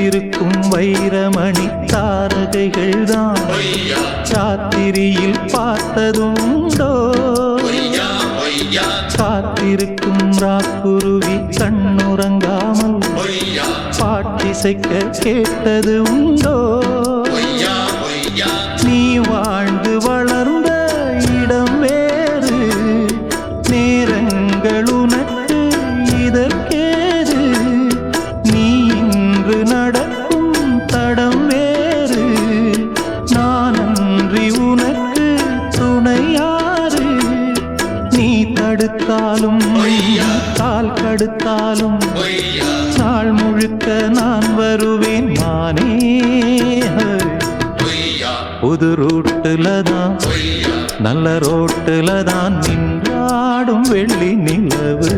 வைத்திருக்கும் வைரமணி தாரகைகள் தான் ராத்திரியில் பார்த்ததுண்டோ காத்திருக்கும் ராக்குருவி கண்ணுறங்காமல் பாட்டிசைக்க கேட்டது உண்டோ நீ வாழ்ந்து வளர்ந்த இடம் வேறு நேரங்கள் உனக்கு இதற்கேது நீ இன்று நடக்கும் தடம் வேறு நான் அன்றி உனக்கு துணையாறு நீ தடுத்தாலும் கால் கடுத்தாலும் நாள் முழுக்க நான் வருவேன் நானே புது ரூட்டுல தான் நல்ல ரோட்டுல தான் நின்றாடும் வெள்ளி நிலவு